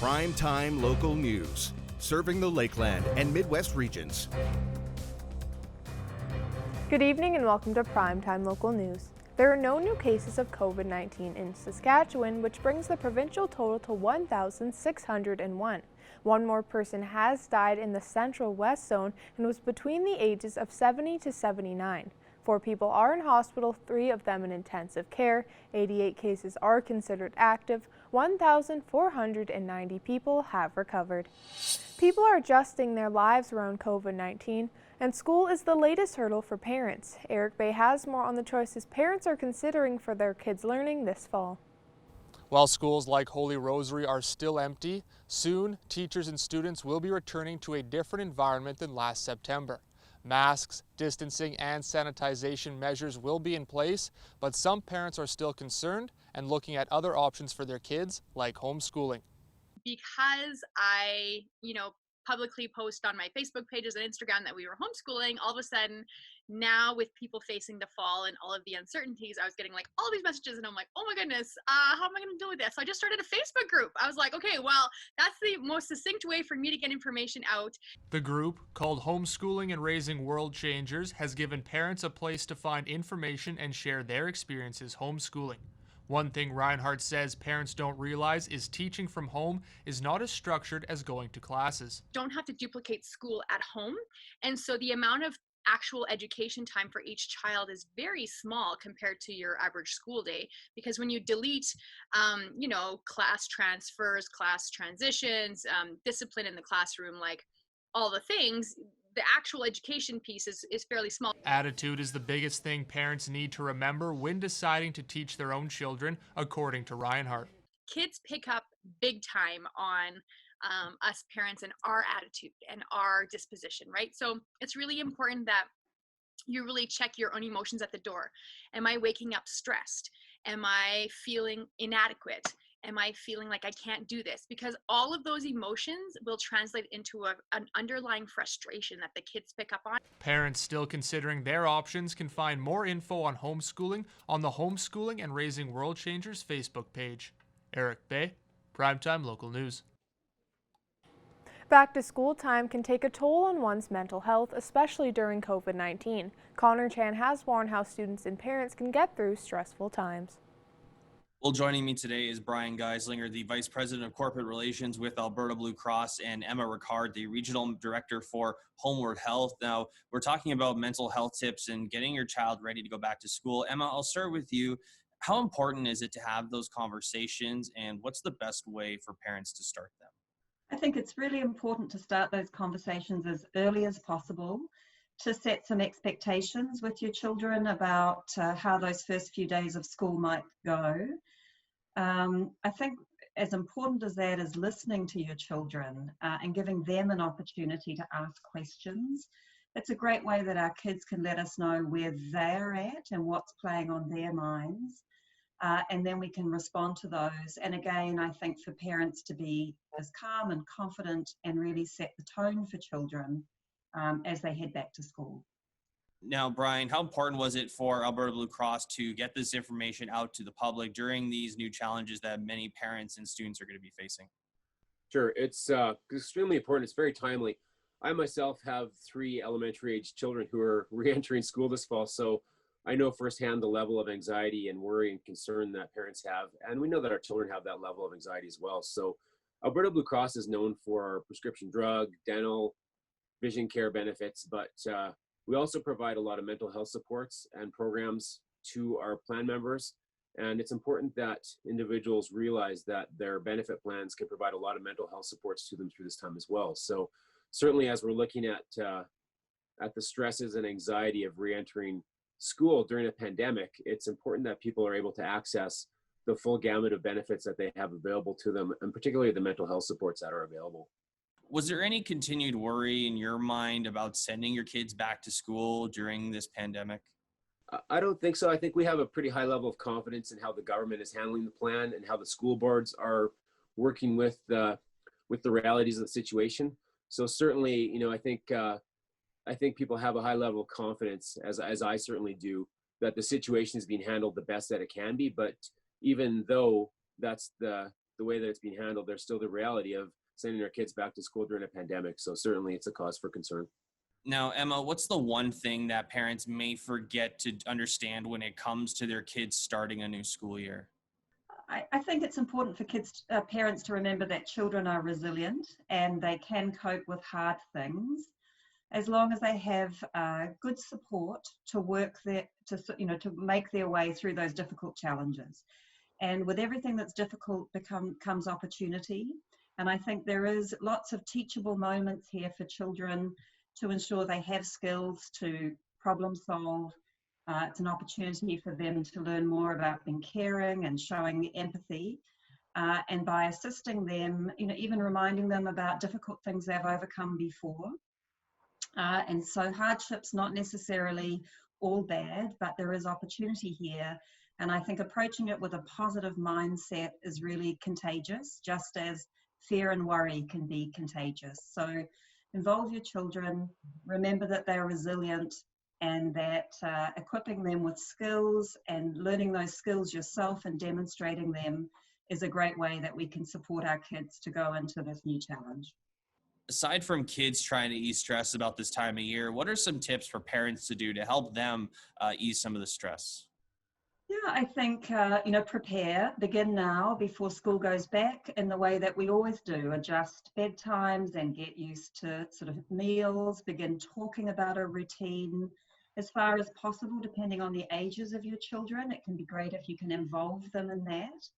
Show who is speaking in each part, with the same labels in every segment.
Speaker 1: Primetime local news, serving the Lakeland and Midwest regions.
Speaker 2: Good evening and welcome to Primetime Local News. There are no new cases of COVID-19 in Saskatchewan, which brings the provincial total to 1,601. One more person has died in the Central West Zone and was between the ages of 70 to 79. 4 people are in hospital, 3 of them in intensive care. 88 cases are considered active. 1,490 people have recovered. People are adjusting their lives around COVID-19, and school is the latest hurdle for parents. Eric Bay has more on the choices parents are considering for their kids' learning this fall.
Speaker 3: While schools like Holy Rosary are still empty, soon teachers and students will be returning to a different environment than last September. Masks, distancing, and sanitization measures will be in place, but some parents are still concerned and looking at other options for their kids, like homeschooling.
Speaker 4: Because I, publicly post on my Facebook pages and Instagram that we were homeschooling, all of a sudden now with people facing the fall and all of the uncertainties, I was getting like all these messages and I'm like, oh my goodness, how am I going to deal with this? So I just started a Facebook group. I was like, okay, well, that's the most succinct way for me to get information out.
Speaker 3: The group, called Homeschooling and Raising World Changers, has given parents a place to find information and share their experiences homeschooling. One thing Reinhardt says parents don't realize is teaching from home is not as structured as going to classes.
Speaker 4: Don't have to duplicate school at home. And so the amount of actual education time for each child is very small compared to your average school day, because when you delete, class transfers, class transitions, discipline in the classroom, like all the things, the actual education piece is fairly small.
Speaker 3: Attitude is the biggest thing parents need to remember when deciding to teach their own children, according to Reinhardt.
Speaker 4: Kids pick up big time on us parents and our attitude and our disposition, right? So it's really important that you really check your own emotions at the door. Am I waking up stressed? Am I feeling inadequate? Am I feeling like I can't do this? Because all of those emotions will translate into an underlying frustration that the kids pick up on.
Speaker 3: Parents still considering their options can find more info on homeschooling on the Homeschooling and Raising World Changers Facebook page. Eric Bay, Primetime Local News.
Speaker 2: Back to school time can take a toll on one's mental health, especially during COVID-19. Connor Chan has warned how students and parents can get through stressful times.
Speaker 5: Well, joining me today is Brian Geislinger, the Vice President of Corporate Relations with Alberta Blue Cross, and Emma Ricard, the Regional Director for Homeward Health. Now, we're talking about mental health tips and getting your child ready to go back to school. Emma, I'll start with you. How important is it to have those conversations, and what's the best way for parents to start them?
Speaker 6: I think it's really important to start those conversations as early as possible, to set some expectations with your children about how those first few days of school might go. I think as important as that is listening to your children and giving them an opportunity to ask questions. It's a great way that our kids can let us know where they're at and what's playing on their minds. And then we can respond to those. And again, I think for parents to be as calm and confident and really set the tone for children as they head back to school.
Speaker 5: Now, Brian, how important was it for Alberta Blue Cross to get this information out to the public during these new challenges that many parents and students are going to be facing?
Speaker 7: Sure, it's extremely important. It's very timely. I myself have 3 elementary age children who are re-entering school this fall, so I know firsthand the level of anxiety and worry and concern that parents have, and we know that our children have that level of anxiety as well. So Alberta Blue Cross is known for our prescription drug, dental, vision care benefits, but we also provide a lot of mental health supports and programs to our plan members. And it's important that individuals realize that their benefit plans can provide a lot of mental health supports to them through this time as well. So certainly as we're looking at the stresses and anxiety of re-entering school during a pandemic, it's important that people are able to access the full gamut of benefits that they have available to them, and particularly the mental health supports that are available.
Speaker 5: Was there any continued worry in your mind about sending your kids back to school during this pandemic?
Speaker 7: I don't think so. I think we have a pretty high level of confidence in how the government is handling the plan and how the school boards are working with the realities of the situation. So certainly, I think people have a high level of confidence, as I certainly do, that the situation is being handled the best that it can be. But even though that's the the way that it's being handled, there's still the reality of sending our kids back to school during a pandemic. So certainly it's a cause for concern.
Speaker 5: Now, Emma, what's the one thing that parents may forget to understand when it comes to their kids starting a new school year?
Speaker 6: I think it's important for parents to remember that children are resilient and they can cope with hard things as long as they have good support to to make their way through those difficult challenges. And with everything that's difficult comes opportunity. And I think there is lots of teachable moments here for children to ensure they have skills to problem solve. It's an opportunity for them to learn more about being caring and showing empathy. And by assisting them, even reminding them about difficult things they've overcome before. And so hardship's not necessarily all bad, but there is opportunity here. And I think approaching it with a positive mindset is really contagious, just as fear and worry can be contagious. So involve your children, remember that they're resilient, and that equipping them with skills and learning those skills yourself and demonstrating them is a great way that we can support our kids to go into this new challenge.
Speaker 5: Aside from kids trying to ease stress about this time of year, what are some tips for parents to do to help them ease some of the stress?
Speaker 6: Yeah, I think, prepare, begin now before school goes back in the way that we always do, adjust bedtimes and get used to sort of meals, begin talking about a routine as far as possible, depending on the ages of your children. It can be great if you can involve them in that.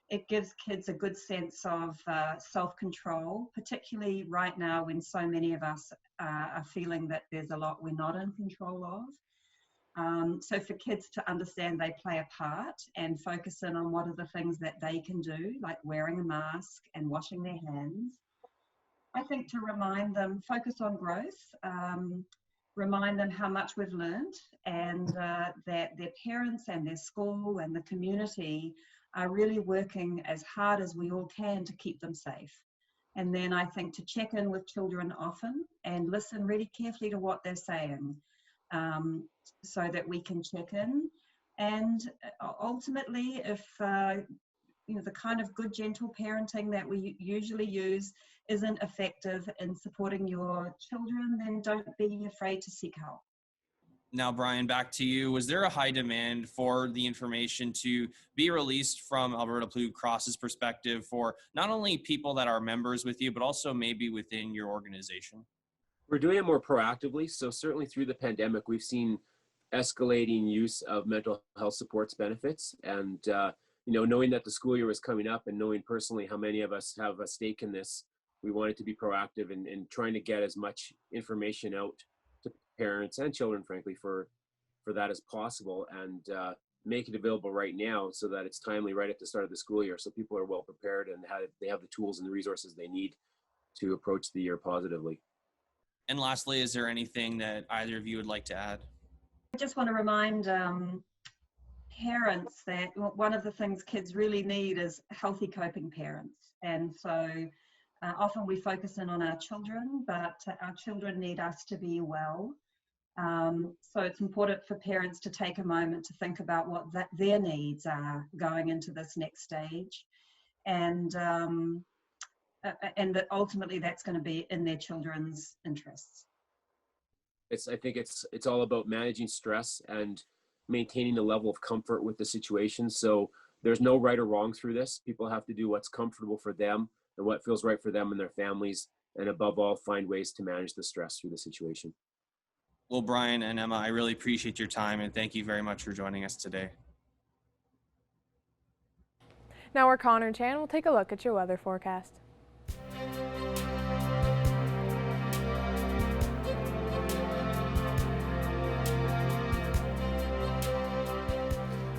Speaker 6: It gives kids a good sense of self-control, particularly right now when so many of us are feeling that there's a lot we're not in control of. So for kids to understand they play a part and focus in on what are the things that they can do, like wearing a mask and washing their hands. I think to remind them, focus on growth, remind them how much we've learned and that their parents and their school and the community are really working as hard as we all can to keep them safe. And then I think to check in with children often and listen really carefully to what they're saying. So that we can check in, and ultimately if the kind of good gentle parenting that we usually use isn't effective in supporting your children, then don't be afraid to seek help.
Speaker 5: Now, Brian, back to you. Was there a high demand for the information to be released from Alberta Blue Cross's perspective for not only people that are members with you, but also maybe within your organization?
Speaker 7: We're doing it more proactively. So certainly through the pandemic, we've seen escalating use of mental health supports benefits. And, knowing that the school year was coming up and knowing personally how many of us have a stake in this, we wanted to be proactive in trying to get as much information out to parents and children, frankly, for that as possible, and make it available right now so that it's timely right at the start of the school year. So people are well prepared and they have the tools and the resources they need to approach the year positively.
Speaker 5: And lastly, is there anything that either of you would like to add?
Speaker 6: I just want to remind parents that one of the things kids really need is healthy coping parents. And so often we focus in on our children, but our children need us to be well. So it's important for parents to take a moment to think about what their needs are going into this next stage. And that ultimately that's going to be in their children's interests.
Speaker 7: I think it's all about managing stress and maintaining a level of comfort with the situation. So there's no right or wrong through this. People have to do what's comfortable for them and what feels right for them and their families, and above all, find ways to manage the stress through the situation.
Speaker 5: Well, Brian and Emma, I really appreciate your time, and thank you very much for joining us today.
Speaker 2: Now we're Connor Chan. We'll take a look at your weather forecast.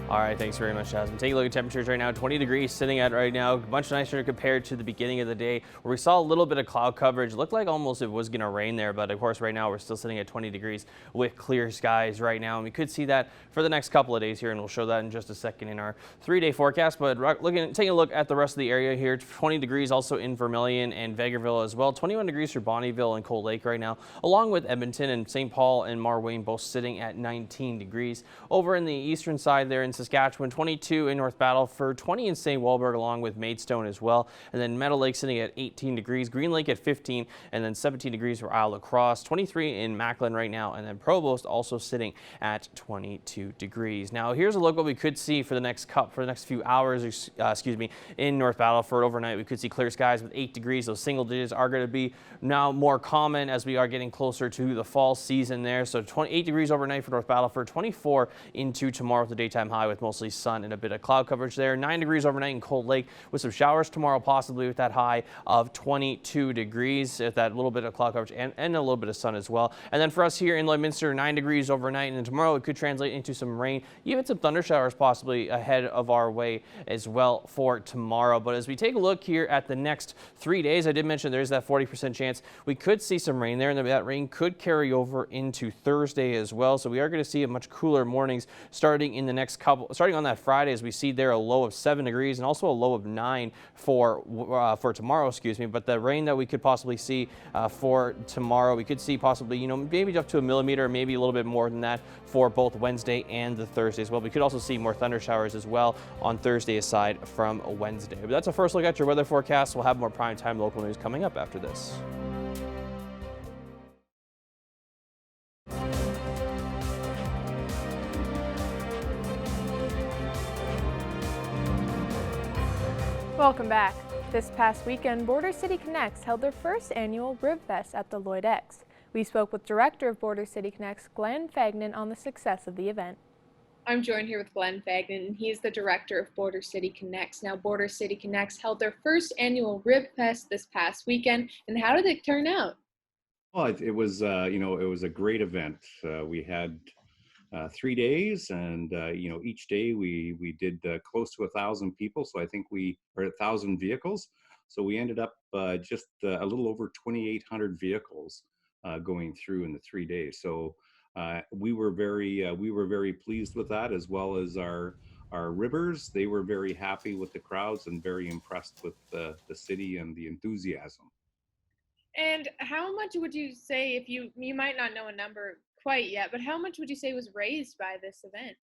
Speaker 8: All right, thanks very much, Jasmine. Take a look at temperatures right now. 20 degrees sitting at right now. Much nicer compared to the beginning of the day where we saw a little bit of cloud coverage. Looked like almost it was going to rain there, but of course right now we're still sitting at 20 degrees with clear skies right now. And we could see that for the next couple of days here, and we'll show that in just a second in our 3-day forecast. But taking a look at the rest of the area here, 20 degrees also in Vermilion and Vegreville as well. 21 degrees for Bonnyville and Cold Lake right now, along with Edmonton and St. Paul and Marwayne both sitting at 19 degrees. Over in the eastern side there in Saskatchewan, 22 in North Battleford, 20 in St. Walburg along with Maidstone as well. And then Meadow Lake sitting at 18 degrees, Green Lake at 15, and then 17 degrees for Isle La Crosse, 23 in Macklin right now, and then Provost also sitting at 22 degrees. Now here's a look what we could see for the next few hours, in North Battleford overnight. We could see clear skies with 8 degrees. Those single digits are going to be now more common as we are getting closer to the fall season there. So 28 degrees overnight for North Battleford, 24 into tomorrow with the daytime high with mostly sun and a bit of cloud coverage there. 9 degrees overnight in Cold Lake with some showers tomorrow, possibly with that high of 22 degrees, with that little bit of cloud coverage and a little bit of sun as well. And then for us here in Lloydminster, 9 degrees overnight, and then tomorrow it could translate into some rain, even some thunder showers possibly ahead of our way as well for tomorrow. But as we take a look here at the next 3 days, I did mention there's that 40% chance we could see some rain there, and that rain could carry over into Thursday as well. So we are going to see a much cooler mornings starting on that Friday, as we see there a low of 7 degrees and also a low of 9 for tomorrow, But the rain that we could possibly see for tomorrow, we could see possibly, maybe up to a millimeter, maybe a little bit more than that for both Wednesday and the Thursday as well. We could also see more thunder showers as well on Thursday aside from Wednesday. But that's a first look at your weather forecast. We'll have more primetime local news coming up after this.
Speaker 2: Welcome back. This past weekend, Border City Connects held their first annual Rib Fest at the Lloyd X. We spoke with Director of Border City Connects, Glenn Fagnan, on the success of the event.
Speaker 9: I'm joined here with Glenn Fagnan, and he's the Director of Border City Connects. Now, Border City Connects held their first annual Rib Fest this past weekend, and how did it turn out?
Speaker 10: Well, it was, it was a great event. We had 3 days, and each day we did close to 1,000 people. So I think we are 1,000 vehicles. So we ended up just a little over 2,800 vehicles going through in the 3 days. So we were very pleased with that, as well as our ribbers. They were very happy with the crowds and very impressed with the city and the enthusiasm.
Speaker 9: And how much would you say, if you might not know a number quite yet, but how much would you say was raised by this event?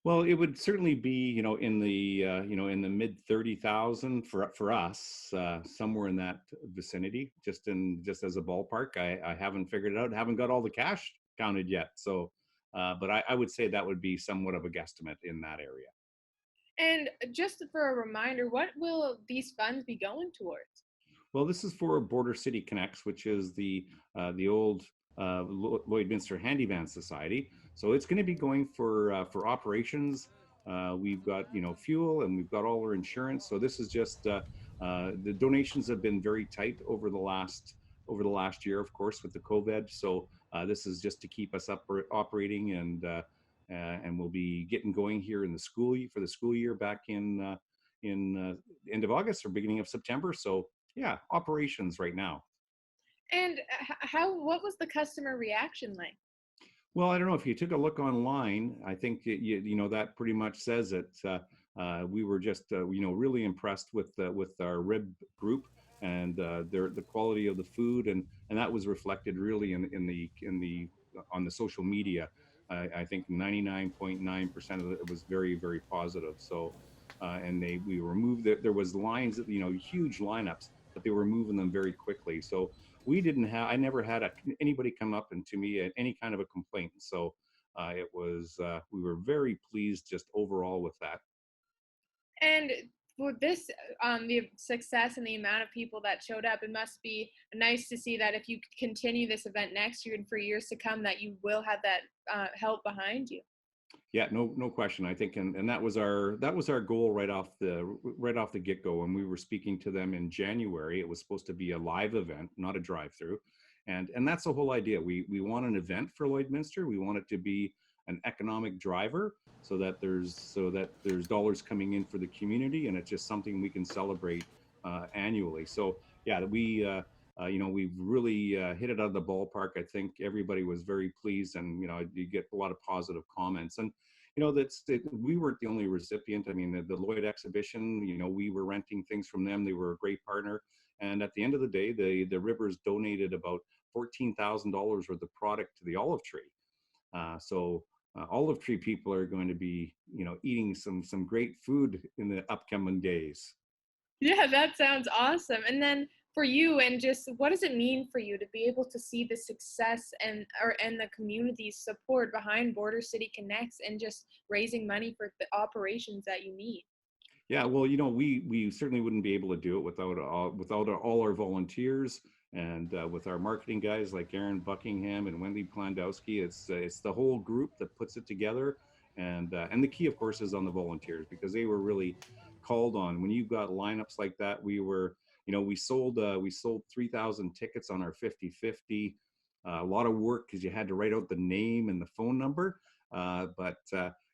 Speaker 10: Well, it would certainly be, in the mid 30,000 for us, somewhere in that vicinity, just as a ballpark. I haven't figured it out, haven't got all the cash counted yet. So, but I would say that would be somewhat of a guesstimate in that area.
Speaker 9: And just for a reminder, what will these funds be going towards?
Speaker 10: Well, this is for Border City Connects, which is the old Lloydminster Handyvan Society. So it's going to be going for operations. We've got fuel, and we've got all our insurance. So this is just the donations have been very tight over the last year, of course, with the COVID. So this is just to keep us operating, and we'll be getting going here in the school year back in end of August or beginning of September. So yeah, operations right now.
Speaker 9: And what was the customer reaction like?
Speaker 10: Well, I don't know, if you took a look online, I think that pretty much says it. We were just really impressed with our rib group and the quality of the food, and that was reflected really on the social media. I think 99.9% of it was very, very positive. So we removed there was lines, huge lineups, but they were moving them very quickly. So I never had anybody come up and to me at any kind of a complaint. So we were very pleased just overall with that.
Speaker 9: And for this, the success and the amount of people that showed up, it must be nice to see that if you continue this event next year and for years to come, that you will have that help behind you.
Speaker 10: Yeah, no question. I think, and that was our goal right off the get-go. When we were speaking to them in January, it was supposed to be a live event, not a drive-through, and that's the whole idea. We want an event for Lloydminster. We want it to be an economic driver, so that there's dollars coming in for the community, and it's just something we can celebrate annually. So yeah, we've really hit it out of the ballpark. I think everybody was very pleased, and you get a lot of positive comments. And we weren't the only recipient. I mean, the Lloyd exhibition, we were renting things from them. They were a great partner. And at the end of the day, the Ribbers donated about $14,000 worth of product to the olive tree. So olive tree people are going to be, eating some great food in the upcoming days.
Speaker 9: Yeah, that sounds awesome. And then for you, and just what does it mean for you to be able to see the success and the community's support behind Border City Connects and just raising money for the operations that you need?
Speaker 10: Yeah, well, we certainly wouldn't be able to do it without all our volunteers and with our marketing guys like Aaron Buckingham and Wendy Plandowski. It's the whole group that puts it together, and the key, of course, is on the volunteers, because they were really called on. When you've got lineups like that, we sold 3,000 tickets on our 50/50. A lot of work because you had to write out the name and the phone number, but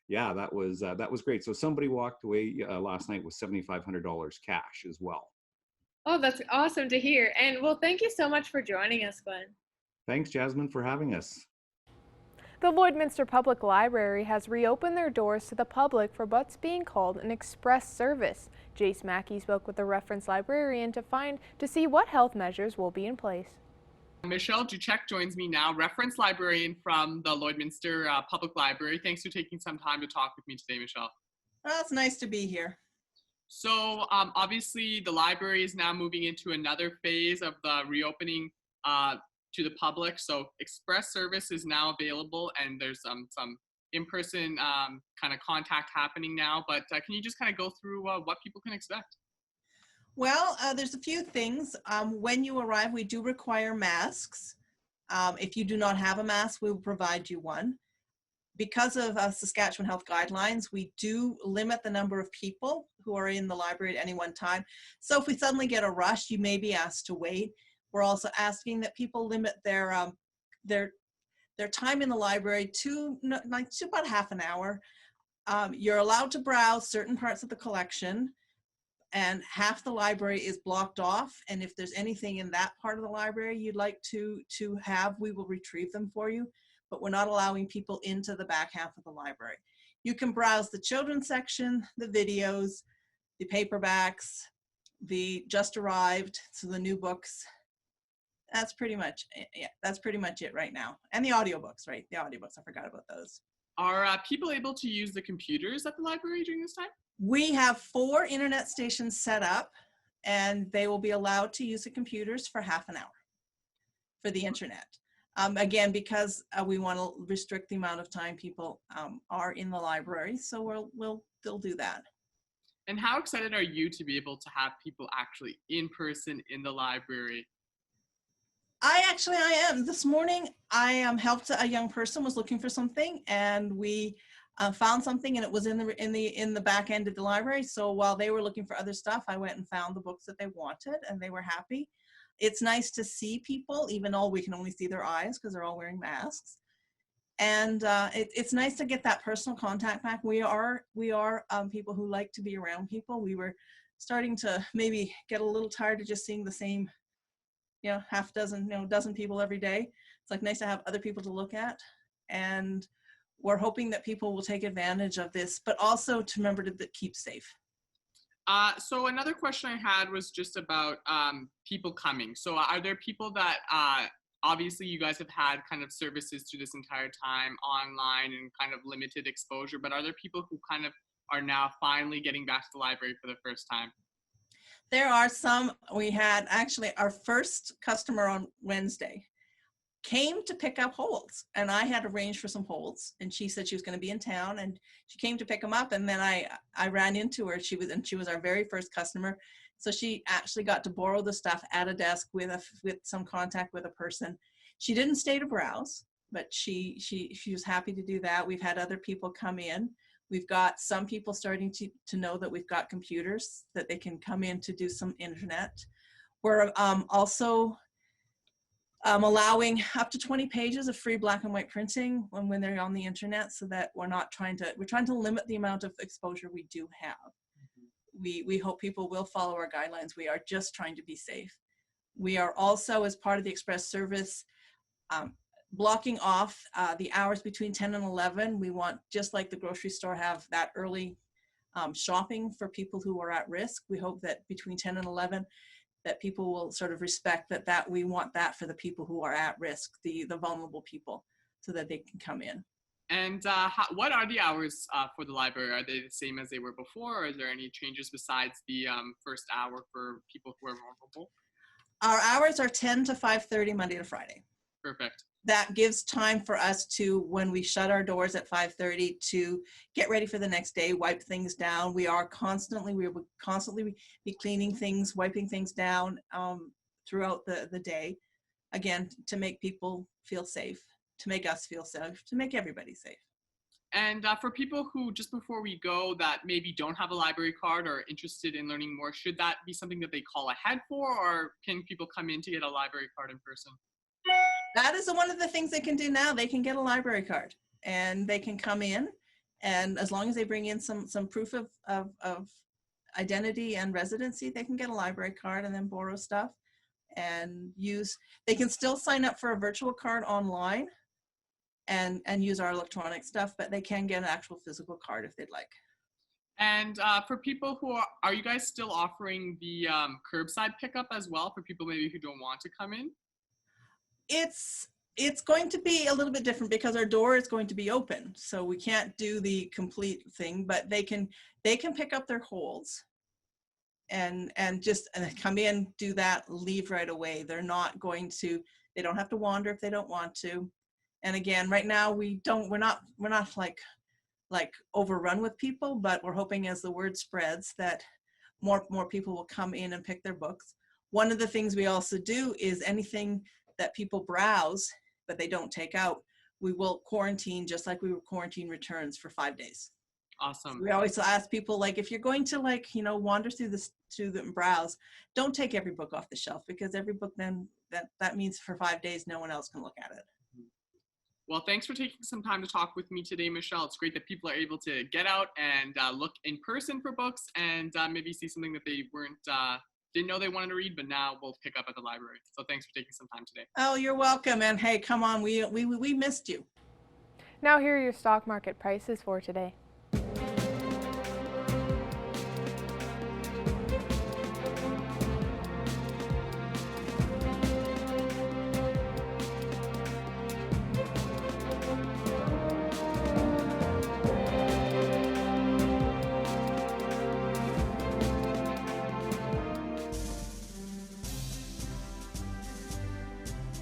Speaker 10: yeah, that was great. So somebody walked away last night with $7,500 cash as well.
Speaker 9: Oh, that's awesome to hear. And well, thank you so much for joining us, Glenn.
Speaker 10: Thanks, Jasmine, for having us.
Speaker 2: The Lloydminster Public Library has reopened their doors to the public for what's being called an express service. Jace Mackey spoke with the reference librarian to see what health measures will be in place.
Speaker 11: Michelle Duchek joins me now, reference librarian from the Lloydminster Public Library. Thanks for taking some time to talk with me today, Michelle.
Speaker 12: Well, it's nice to be here.
Speaker 11: So obviously the library is now moving into another phase of the reopening to the public. So express service is now available, and there's some in-person kind of contact happening now. But can you just kind of go through what people can expect?
Speaker 12: Well, there's a few things. When you arrive, we do require masks. If you do not have a mask, we will provide you one. Because of Saskatchewan health guidelines, we do limit the number of people who are in the library at any one time. So if we suddenly get a rush, you may be asked to wait. We're also asking that people limit their time in the library to about half an hour. You're allowed to browse certain parts of the collection, and half the library is blocked off. And if there's anything in that part of the library you'd like to have, we will retrieve them for you. But we're not allowing people into the back half of the library. You can browse the children's section, the videos, the paperbacks, the just arrived, so the new books. That's pretty much it right now. And the audiobooks, right? The audiobooks, I forgot about those.
Speaker 11: Are people able to use the computers at the library during this time?
Speaker 12: We have 4 internet stations set up, and they will be allowed to use the computers for half an hour for the internet. Again, because we want to restrict the amount of time people are in the library, so they'll do that.
Speaker 11: And how excited are you to be able to have people actually in person in the library?
Speaker 12: I am. This morning, I helped a young person was looking for something, and we found something, and it was in the back end of the library. So while they were looking for other stuff, I went and found the books that they wanted, and they were happy. It's nice to see people, even though we can only see their eyes because they're all wearing masks. And it's nice to get that personal contact back. We are people who like to be around people. We were starting to maybe get a little tired of just seeing the same, half dozen, dozen people every day. It's like nice to have other people to look at. And we're hoping that people will take advantage of this, but also to remember to keep safe.
Speaker 11: So another question I had was just about people coming. So are there people that, obviously you guys have had kind of services through this entire time online and kind of limited exposure, but are there people who kind of are now finally getting back to the library for the first time?
Speaker 12: There are some. We had actually our first customer on Wednesday came to pick up holds, and I had arranged for some holds, and she said she was going to be in town, and she came to pick them up, and then I ran into her. She was our very first customer, so she actually got to borrow the stuff at a desk with some contact with a person. She didn't stay to browse, but she was happy to do that. We've had other people come in. We've got some people starting to know that we've got computers that they can come in to do some internet. We're also allowing up to 20 pages of free black and white printing when they're on the internet, so that we're trying to limit the amount of exposure we do have. We hope people will follow our guidelines. We are just trying to be safe. We are also, as part of the express service, blocking off the hours between 10 and 11. We want, just like the grocery store, have that early shopping for people who are at risk. We hope that between 10 and 11, that people will sort of respect that we want that for the people who are at risk, the vulnerable people, so that they can come in.
Speaker 11: And what are the hours for the library? Are they the same as they were before, or is there any changes besides the first hour for people who are vulnerable?
Speaker 12: Our hours are 10 to 5:30 Monday to Friday.
Speaker 11: Perfect.
Speaker 12: That gives time for us to, when we shut our doors at 5:30, to get ready for the next day, wipe things down. We will constantly be cleaning things, wiping things down throughout the day. Again, to make people feel safe, to make us feel safe, to make everybody safe.
Speaker 11: And for people who, just before we go, that maybe don't have a library card or are interested in learning more, should that be something that they call ahead for, or can people come in to get a library card in person?
Speaker 12: That is one of the things they can do now. They can get a library card and they can come in, and as long as they bring in some proof of identity and residency, they can get a library card and then borrow stuff and they can still sign up for a virtual card online and use our electronic stuff, but they can get an actual physical card if they'd like.
Speaker 11: And for people who are you guys still offering the curbside pickup as well for people maybe who don't want to come in?
Speaker 12: It's going to be a little bit different because our door is going to be open, so we can't do the complete thing, but they can pick up their holds and just come in, do that, leave right away. They don't have to wander if they don't want to. And again, right now we're not like overrun with people, but we're hoping as the word spreads that more people will come in and pick their books. One of the things we also do is anything that people browse but they don't take out, we will quarantine just like we would quarantine returns for 5 days.
Speaker 11: Awesome.
Speaker 12: We always ask people, like, if you're going to wander through the browse, don't take every book off the shelf, because every book then that means for 5 days no one else can look at it.
Speaker 11: Well, thanks for taking some time to talk with me today, Michelle. It's great that people are able to get out and look in person for books and maybe see something that they didn't know they wanted to read, but now we'll pick up at the library. So thanks for taking some time today.
Speaker 12: Oh, you're welcome. And hey, come on, we missed you.
Speaker 2: Now here are your stock market prices for today.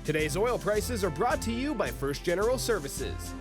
Speaker 1: Today's oil prices are brought to you by First General Services.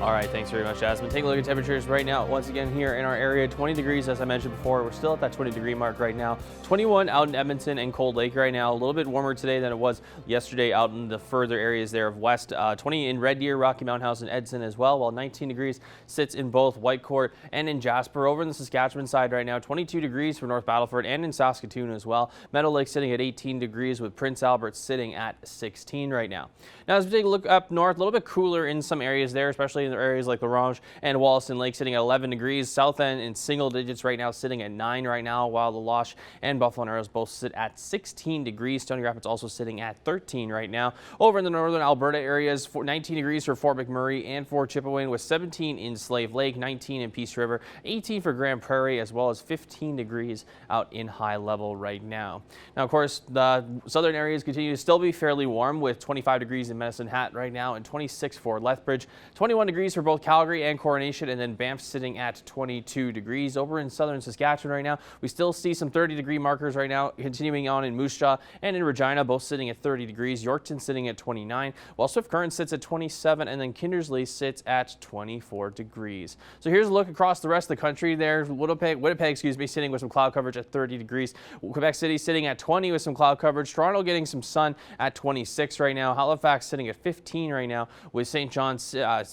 Speaker 8: All right, thanks very much, Jasmine. Take a look at temperatures right now. Once again, here in our area, 20 degrees, as I mentioned before. We're still at that 20-degree mark right now. 21 out in Edmonton and Cold Lake right now. A little bit warmer today than it was yesterday out in the further areas there of west. 20 in Red Deer, Rocky Mountain House, and Edson as well, while 19 degrees sits in both Whitecourt and in Jasper. Over in the Saskatchewan side right now, 22 degrees for North Battleford and in Saskatoon as well. Meadow Lake sitting at 18 degrees with Prince Albert sitting at 16 right now. Now, as we take a look up north, a little bit cooler in some areas there, especially in the areas like Laurent and Wollaston Lake sitting at 11 degrees. South End in single digits right now, sitting at 9 right now, while the Loche and Buffalo Narrows both sit at 16 degrees. Stony Rapids also sitting at 13 right now. Over in the northern Alberta areas, 19 degrees for Fort McMurray and Fort Chipewyan, with 17 in Slave Lake, 19 in Peace River, 18 for Grand Prairie, as well as 15 degrees out in High Level right now. Now, of course, the southern areas continue to still be fairly warm, with 25 degrees in Medicine Hat right now and 26 for Lethbridge, 21 degrees for both Calgary and Coronation, and then Banff sitting at 22 degrees. Over in southern Saskatchewan right now, we still see some 30-degree markers right now, continuing on in Moose Jaw and in Regina, both sitting at 30 degrees. Yorkton sitting at 29, while Swift Current sits at 27, and then Kindersley sits at 24 degrees. So here's a look across the rest of the country there. Winnipeg, sitting with some cloud coverage at 30 degrees. Quebec City sitting at 20 with some cloud coverage. Toronto getting some sun at 26 right now. Halifax sitting at 15 right now, with St. John's at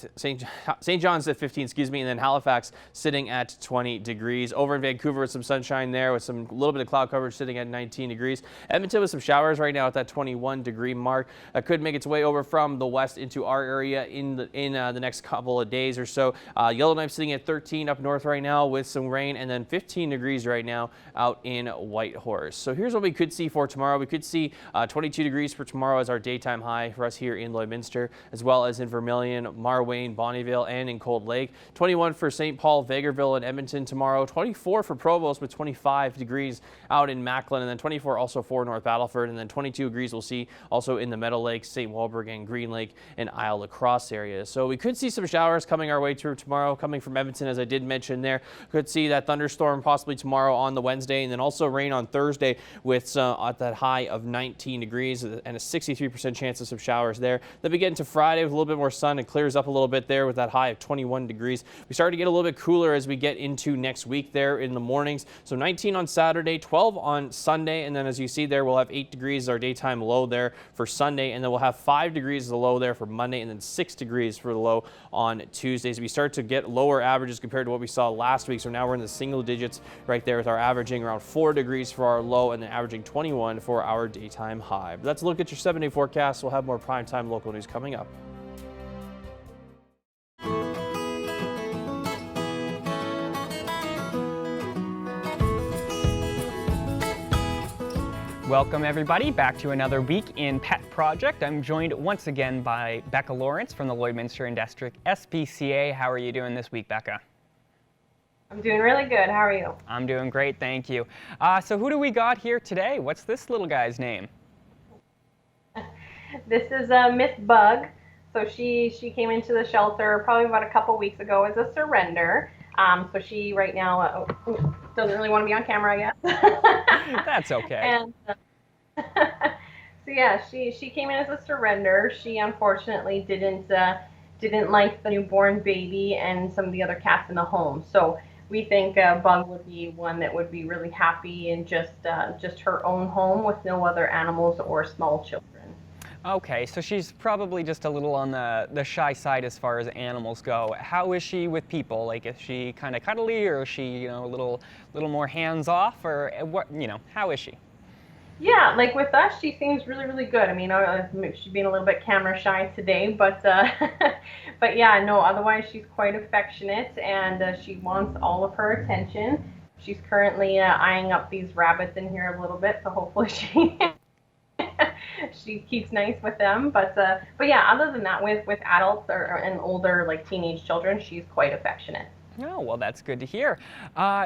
Speaker 8: 15, and then Halifax sitting at 20 degrees. Over in Vancouver with some sunshine there, with some little bit of cloud coverage sitting at 19 degrees. Edmonton with some showers right now at that 21-degree mark. Could make its way over from the west into our area in the next couple of days or so. Yellowknife sitting at 13 up north right now with some rain, and then 15 degrees right now out in Whitehorse. So here's what we could see for tomorrow. We could see 22 degrees for tomorrow as our daytime high for us here in Lloydminster, as well as in Vermilion, Marwayne, Bonnyville and in Cold Lake. 21 for St. Paul, Vegreville, and Edmonton tomorrow. 24 for Provost with 25 degrees out in Macklin, and then 24 also for North Battleford, and then 22 degrees we'll see also in the Meadow Lakes, St. Walburg, and Green Lake and Isle La Crosse areas. So we could see some showers coming our way through tomorrow, coming from Edmonton, as I did mention there. Could see that thunderstorm possibly tomorrow on the Wednesday, and then also rain on Thursday with at that high of 19 degrees and a 63% chance of some showers there. Then we get into Friday with a little bit more sun. It clears up a little bit there with that high of 21 degrees. We start to get a little bit cooler as we get into next week there in the mornings. So 19 on Saturday, 12 on Sunday, and then as you see there, we'll have 8 degrees as our daytime low there for Sunday, and then we'll have 5 degrees as the low there for Monday, and then 6 degrees for the low on Tuesdays. We start to get lower averages compared to what we saw last week. So now we're in the single digits right there with our averaging around 4 degrees for our low and then averaging 21 for our daytime high. But that's a look at your 7-day forecast. We'll have more primetime local news coming up.
Speaker 13: Welcome everybody back to another week in Pet Project. I'm joined once again by Becca Lawrence from the Lloydminster and District SPCA. How are you doing this week, Becca?
Speaker 14: I'm doing really good. How are you?
Speaker 13: I'm doing great, thank you. So who do we got here today? What's this little guy's name?
Speaker 14: This is Miss Bug. So she came into the shelter probably about a couple weeks ago as a surrender. So she right now doesn't really want to be on camera, I guess.
Speaker 13: That's okay.
Speaker 14: And so yeah, she came in as a surrender. She unfortunately didn't like the newborn baby and some of the other cats in the home. So we think Bug would be one that would be really happy in just her own home with no other animals or small children.
Speaker 13: Okay, so she's probably just a little on the shy side as far as animals go. How is she with people? Like, is she kind of cuddly, or is she, a little more hands off, or what? How is she?
Speaker 14: Yeah, like with us, she seems really, really good. I mean, she's being a little bit camera shy today, but but yeah, no. Otherwise, she's quite affectionate, and she wants all of her attention. She's currently eyeing up these rabbits in here a little bit, so hopefully she keeps nice with them, but yeah, other than that, with adults and older, like teenage children, she's quite affectionate.
Speaker 13: Oh, well, that's good to hear.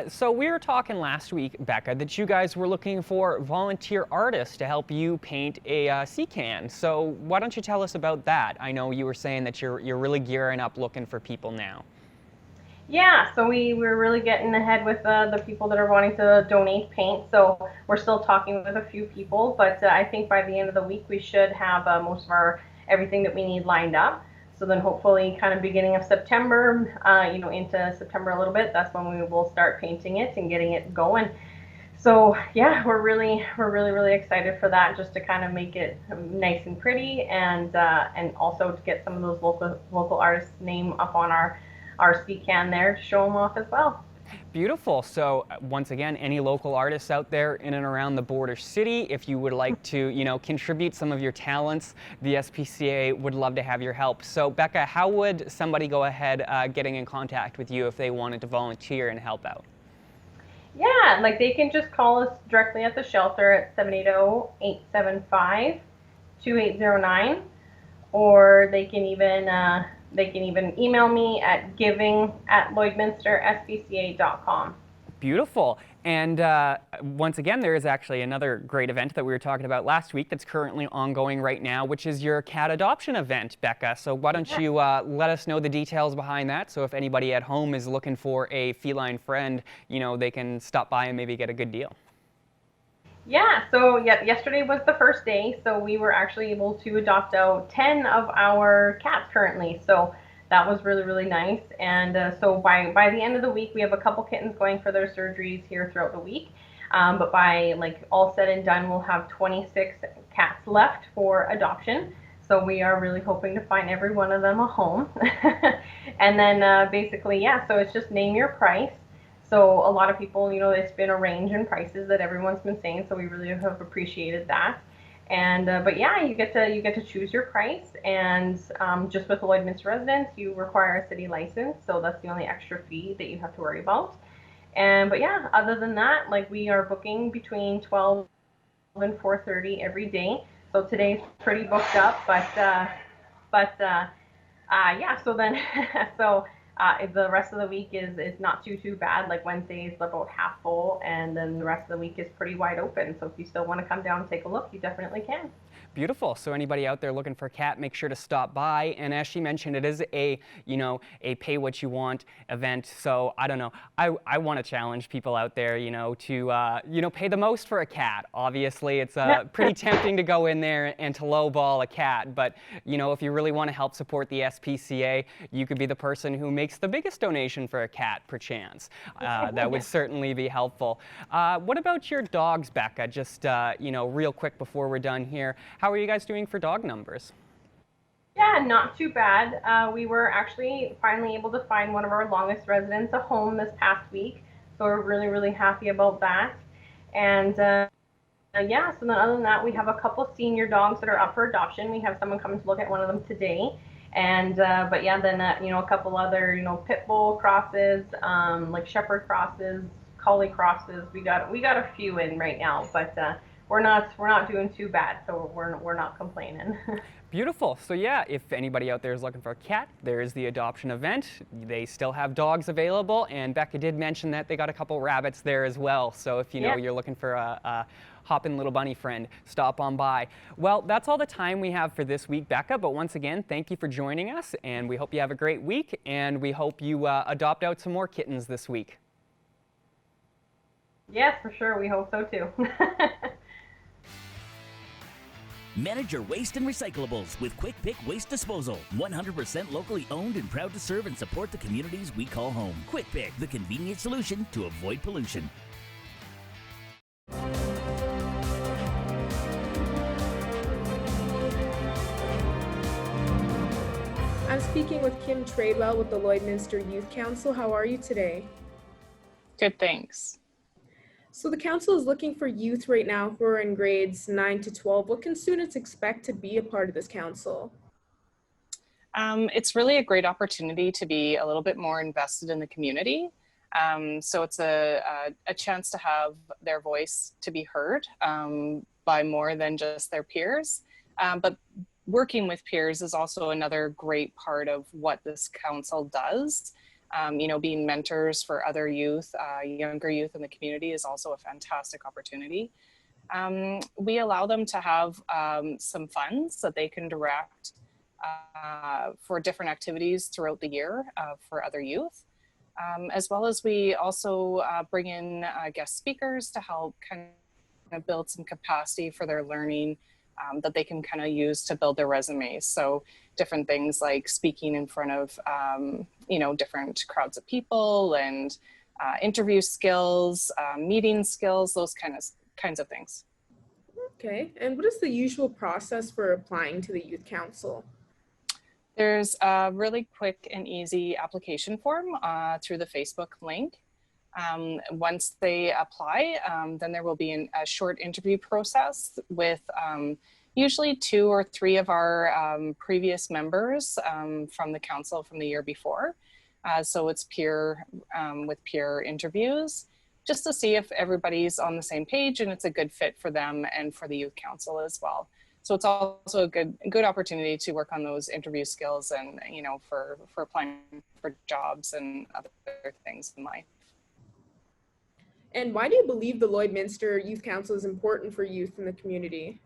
Speaker 13: So we were talking last week, Becca, that you guys were looking for volunteer artists to help you paint a sea can. So why don't you tell us about that? I know you were saying that you're really gearing up looking for people now.
Speaker 14: Yeah, so we're really getting ahead with the people that are wanting to donate paint. So we're still talking with a few people, but I think by the end of the week we should have most of everything that we need lined up. So then hopefully kind of beginning of September, into September a little bit, that's when we will start painting it and getting it going. So yeah, we're really excited for that, just to kind of make it nice and pretty, and also to get some of those local artists' name up on our sea can there to show them off as well.
Speaker 13: Beautiful. So once again, any local artists out there in and around the border city, if you would like to, contribute some of your talents, the SPCA would love to have your help. So Becca, how would somebody go ahead getting in contact with you if they wanted to volunteer and help out?
Speaker 14: Yeah, like they can just call us directly at the shelter at 780-875-2809, or they can even email me at giving@lloydminsterspca.com.
Speaker 13: Beautiful. And once again, there is actually another great event that we were talking about last week that's currently ongoing right now, which is your cat adoption event, Becca. So why don't you let us know the details behind that, so if anybody at home is looking for a feline friend, they can stop by and maybe get a good deal.
Speaker 14: Yeah, so yesterday was the first day, so we were actually able to adopt out 10 of our cats currently. So that was really, really nice. And so by the end of the week, we have a couple kittens going for their surgeries here throughout the week. But by all said and done, we'll have 26 cats left for adoption. So we are really hoping to find every one of them a home. And then basically, yeah, so it's just name your price. So a lot of people, it's been a range in prices that everyone's been saying, so we really have appreciated that. And but yeah, you get to choose your price, and just with the Lloydminster residents, you require a city license, so that's the only extra fee that you have to worry about. And but yeah, other than that, we are booking between 12 and 4:30 every day. So today's pretty booked up, but Yeah, so then, so the rest of the week is not too bad. Like Wednesday is about half full, and then the rest of the week is pretty wide open. So if you still want to come down and take a look, you definitely can.
Speaker 13: Beautiful. So anybody out there looking for a cat, make sure to stop by. And as she mentioned, it is a, a pay what you want event. So I don't know. I want to challenge people out there, to, pay the most for a cat. Obviously, it's pretty tempting to go in there and to lowball a cat. But, if you really want to help support the SPCA, you could be the person who makes the biggest donation for a cat, perchance. That would certainly be helpful. What about your dogs, Becca? Just, real quick before we're done here. How are you guys doing for dog numbers?
Speaker 14: Yeah, not too bad. We were actually finally able to find one of our longest residents a home this past week. So we're really happy about that. And yeah, so then other than that, we have a couple senior dogs that are up for adoption. We have someone coming to look at one of them today. And but yeah, then a couple other pit bull crosses, like shepherd crosses, collie crosses. We got a few in right now, but we're not doing too bad, so we're not complaining.
Speaker 13: Beautiful. So yeah, if anybody out there is looking for a cat, there is the adoption event. They still have dogs available, and Becca did mention that they got a couple rabbits there as well. So if you're looking for a hoppin' little bunny friend, stop on by. Well, that's all the time we have for this week, Becca, but once again, thank you for joining us, and we hope you have a great week, and we hope you adopt out some more kittens this week.
Speaker 14: Yes, for sure. We hope so too.
Speaker 15: Manage your waste and recyclables with Quick Pick Waste Disposal. 100% locally owned and proud to serve and support the communities we call home. Quick Pick, the convenient solution to avoid pollution.
Speaker 2: I'm speaking with Kim Tradewell with the Lloydminster Youth Council. How are you today?
Speaker 16: Good, thanks.
Speaker 2: So the council is looking for youth right now who are in grades 9 to 12. What can students expect to be a part of this council?
Speaker 16: It's really a great opportunity to be a little bit more invested in the community. So it's a chance to have their voice to be heard by more than just their peers. But working with peers is also another great part of what this council does. Being mentors for other youth, younger youth in the community is also a fantastic opportunity. We allow them to have some funds that they can direct for different activities throughout the year for other youth, as well as we also bring in guest speakers to help kind of build some capacity for their learning that they can kind of use to build their resumes. So different things like speaking in front of, different crowds of people and interview skills, meeting skills, those kinds of things.
Speaker 2: Okay, and what is the usual process for applying to the Youth Council?
Speaker 16: There's a really quick and easy application form through the Facebook link. Once they apply, then there will be a short interview process with usually 2 or 3 of our previous members from the council from the year before. So it's with peer interviews, just to see if everybody's on the same page and it's a good fit for them and for the youth council as well. So it's also a good opportunity to work on those interview skills and, for applying for jobs and other things in life.
Speaker 2: And why do you believe the Lloydminster Youth Council is important for youth in the community?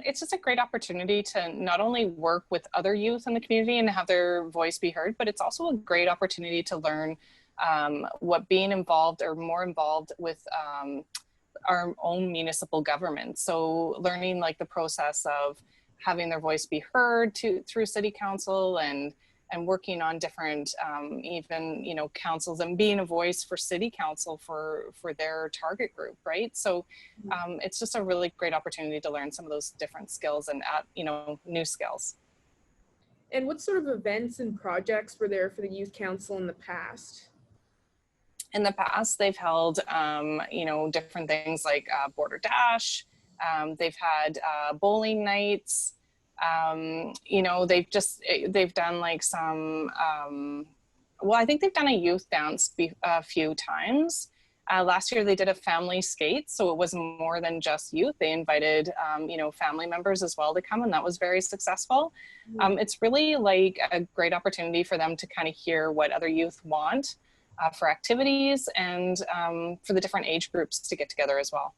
Speaker 16: It's just a great opportunity to not only work with other youth in the community and have their voice be heard, but it's also a great opportunity to learn what being involved or more involved with our own municipal government. So learning like the process of having their voice be heard through city council and working on different councils and being a voice for city council for their target group, right? So it's just a really great opportunity to learn some of those different skills and new skills.
Speaker 2: And what sort of events and projects were there for the youth council in the past?
Speaker 16: In the past, they've held different things like Border Dash. They've had bowling nights. They've done like some, I think they've done a youth dance a few times. Last year they did a family skate, so it was more than just youth. They invited, family members as well to come, and that was very successful. It's really like a great opportunity for them to kind of hear what other youth want for activities, and for the different age groups to get together as well.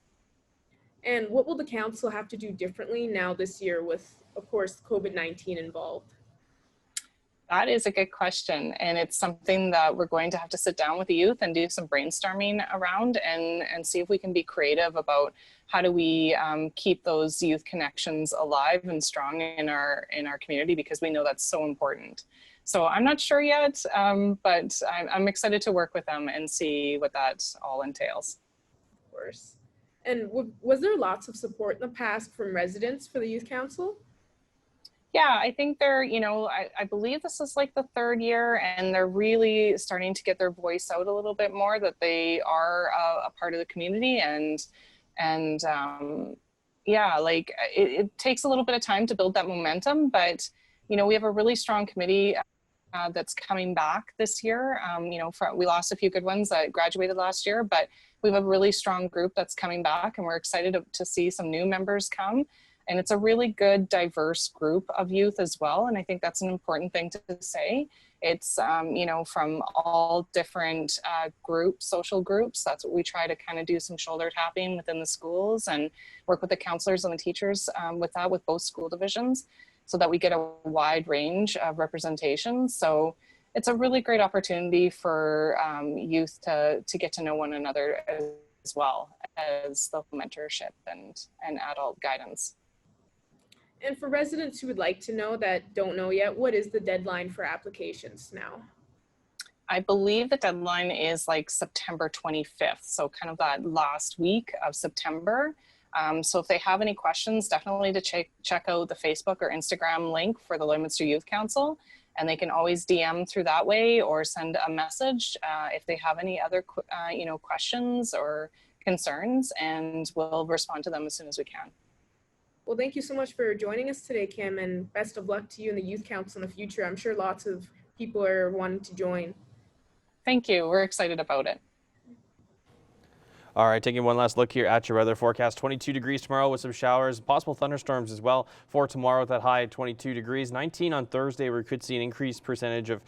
Speaker 9: And what will the council have to do differently now this year with, of course, COVID-19 involved?
Speaker 16: That is a good question. And it's something that we're going to have to sit down with the youth and do some brainstorming around and see if we can be creative about how do we keep those youth connections alive and strong in our community, because we know that's so important. So I'm not sure yet, but I'm excited to work with them and see what that all entails.
Speaker 9: Of course. And was there lots of support in the past from residents for the Youth Council?
Speaker 16: Yeah, I think they're, I believe this is like the third year, and they're really starting to get their voice out a little bit more, that they are a part of the community. And yeah, like it takes a little bit of time to build that momentum, but, we have a really strong committee that's coming back this year. We lost a few good ones that graduated last year, but we have a really strong group that's coming back, and we're excited to see some new members come. And it's a really good, diverse group of youth as well. And I think that's an important thing to say. It's, from all different groups, social groups. That's what we try to kind of do, some shoulder tapping within the schools and work with the counselors and the teachers with both school divisions, so that we get a wide range of representation. So it's a really great opportunity for youth to get to know one another as well as the mentorship and adult guidance.
Speaker 9: And for residents who would like to know that don't know yet, what is the deadline for applications now?
Speaker 16: I believe the deadline is like September 25th, so kind of that last week of September. So if they have any questions, definitely to check out the Facebook or Instagram link for the Lloydminster Youth Council, and they can always DM through that way or send a message if they have any other questions or concerns, and we'll respond to them as soon as we can.
Speaker 9: Well, thank you so much for joining us today, Kim, and best of luck to you and the Youth Council in the future. I'm sure lots of people are wanting to join.
Speaker 16: Thank you. We're excited about it.
Speaker 8: All right, taking one last look here at your weather forecast. 22 degrees tomorrow with some showers, possible thunderstorms as well for tomorrow with that high at 22 degrees. 19 on Thursday, where we could see an increased percentage of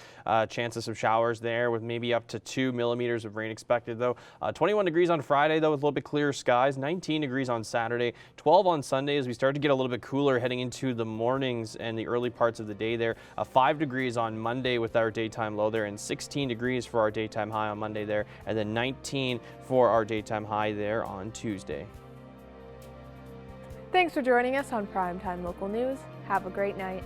Speaker 8: chances of showers there, with maybe up to 2 millimeters of rain expected though. 21 degrees on Friday though, with a little bit clearer skies. 19 degrees on Saturday, 12 on Sunday as we start to get a little bit cooler heading into the mornings and the early parts of the day there. 5 degrees on Monday with our daytime low there, and 16 degrees for our daytime high on Monday there, and then 19 for our daytime high there on Tuesday.
Speaker 2: Thanks for joining us on Primetime Local News. Have a great night.